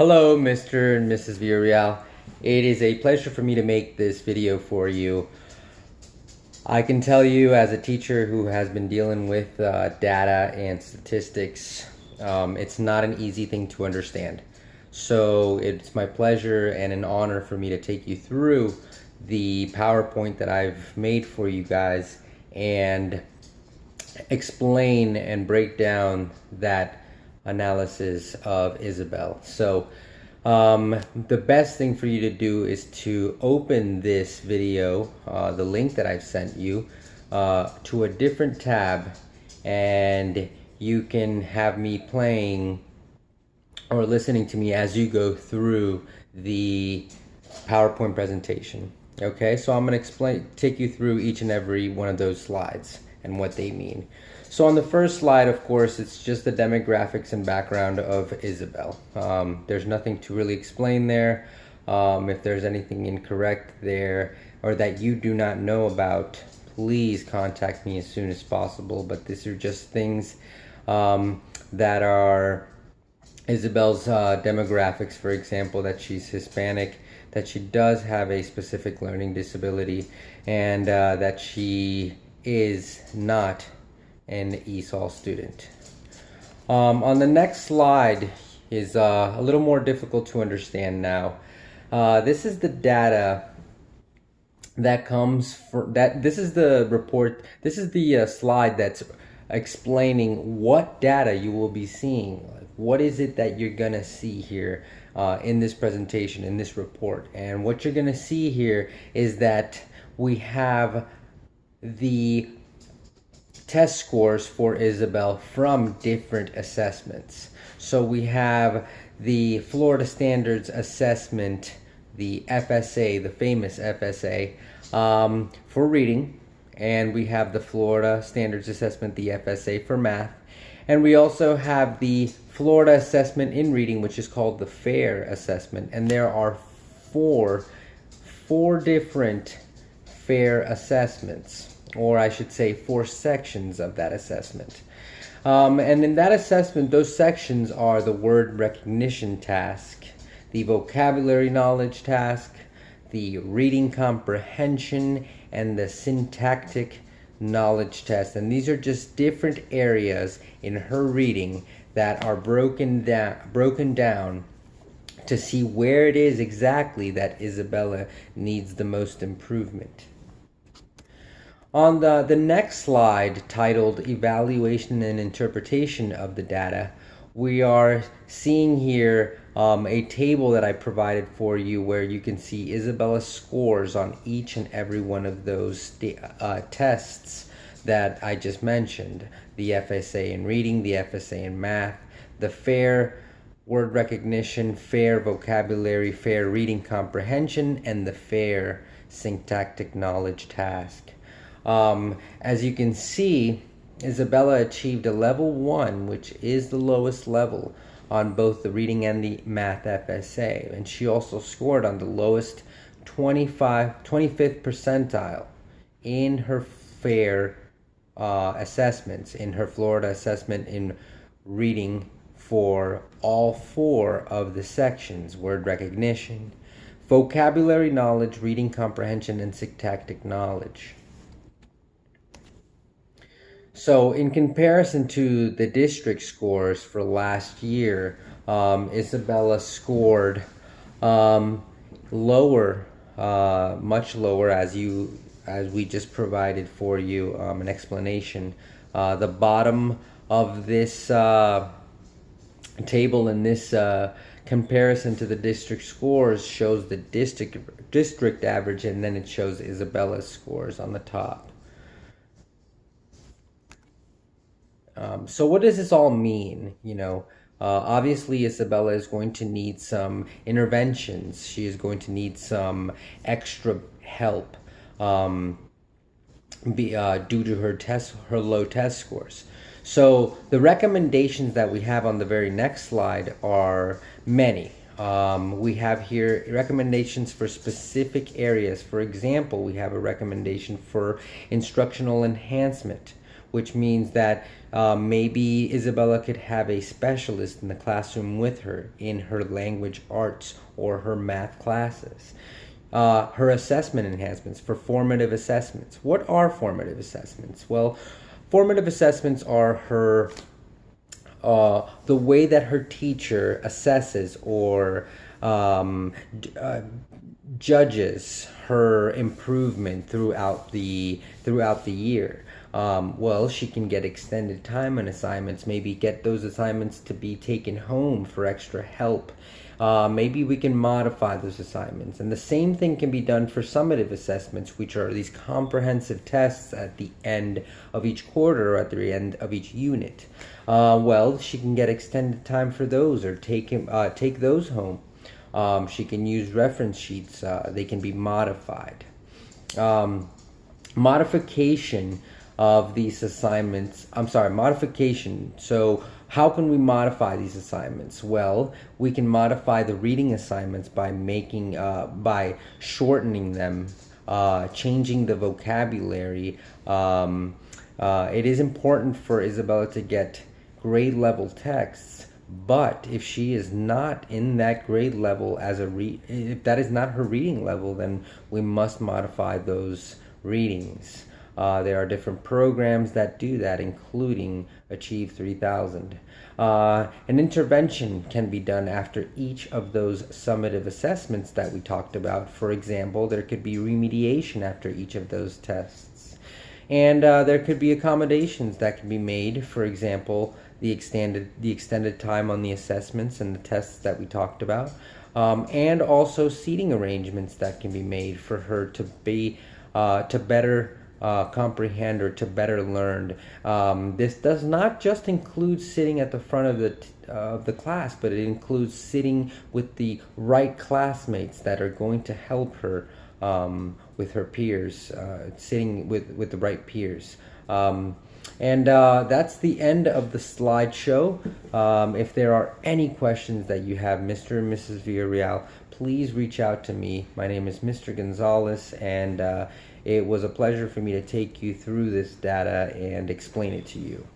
Hello, Mr. and Mrs. Villareal. It is a pleasure for me to make this video for you. I can tell you, as a teacher who has been dealing with data and statistics, it's not an easy thing to understand. So it's my pleasure and an honor for me to take you through the PowerPoint that I've made for you guys and explain and break down that analysis of Isabel. So the best thing for you to do is to open this video, the link that I've sent you, to a different tab, and you can have me playing or listening to me as you go through the PowerPoint presentation. Okay, so I'm going to take you through each and every one of those slides and what they mean. So on the first slide, of course, it's just the demographics and background of Isabel. There's nothing to really explain there. If there's anything incorrect there or that you do not know about, please contact me as soon as possible. But these are just things that are Isabel's demographics. For example, that she's Hispanic, that she does have a specific learning disability, and that she is not an ESOL student. On the next slide is a little more difficult to understand now. This is the data that comes from that. This is the report. This is the slide that's explaining what data you will be seeing. Like, what is it that you're gonna see here in this presentation, in this report? And what you're gonna see here is that we have the test scores for Isabel from different assessments. So we have the Florida Standards Assessment, the FSA, the famous FSA, for reading, and we have the Florida Standards Assessment, the FSA, for math, and we also have the Florida Assessment in Reading, which is called the FAIR Assessment, and there are four different FAIR assessments, or I should say 4 sections of that assessment. And in that assessment, those sections are the word recognition task, the vocabulary knowledge task, the reading comprehension, and the syntactic knowledge test. And these are just different areas in her reading that are broken down to see where it is exactly that Isabella needs the most improvement. On the next slide, titled Evaluation and Interpretation of the Data, we are seeing here a table that I provided for you where you can see Isabella's scores on each and every one of those tests that I just mentioned. The FSA in reading, the FSA in math, the FAIR word recognition, FAIR vocabulary, FAIR reading comprehension, and the FAIR syntactic knowledge task. As you can see, Isabella achieved a level 1, which is the lowest level on both the reading and the math FSA, and she also scored on the lowest 25th percentile in her FAIR assessments, in her Florida assessment in reading for all 4 of the sections: word recognition, vocabulary knowledge, reading comprehension, and syntactic knowledge. So in comparison to the district scores for last year, Isabella scored lower, much lower, as we just provided for you an explanation. The bottom of this table in this comparison to the district scores shows the district average, and then it shows Isabella's scores on the top. So what does this all mean? Obviously Isabella is going to need some interventions. She is going to need some extra help due to her low test scores. So the recommendations that we have on the very next slide are many. We have here recommendations for specific areas. For example, we have a recommendation for instructional enhancement. which means that maybe Isabella could have a specialist in the classroom with her in her language arts or her math classes. Her assessment enhancements for formative assessments. What are formative assessments? Well, formative assessments are the way that her teacher assesses or judges her improvement throughout the year. Well, she can get extended time on assignments, maybe get those assignments to be taken home for extra help. Maybe we can modify those assignments. And the same thing can be done for summative assessments, which are these comprehensive tests at the end of each quarter or at the end of each unit. Well, she can get extended time for those or take those home. She can use reference sheets. They can be modified. Modification of these assignments. Modification. So how can we modify these assignments? Well, we can modify the reading assignments by shortening them, changing the vocabulary. It is important for Isabella to get grade level texts, but if she is not in that grade level if that is not her reading level, then we must modify those readings. There are different programs that do that, including Achieve 3000. An intervention can be done after each of those summative assessments that we talked about. For example, there could be remediation after each of those tests. And there could be accommodations that can be made. For example, the extended time on the assessments and the tests that we talked about. And also seating arrangements that can be made for her to better comprehend or to better learn. This does not just include sitting at the front of the class, but it includes sitting with the right classmates that are going to help her with her peers, sitting with the right peers. And that's the end of the slideshow. If there are any questions that you have, Mr. and Mrs. Villareal, please reach out to me. My name is Mr. Gonzalez, and it was a pleasure for me to take you through this data and explain it to you.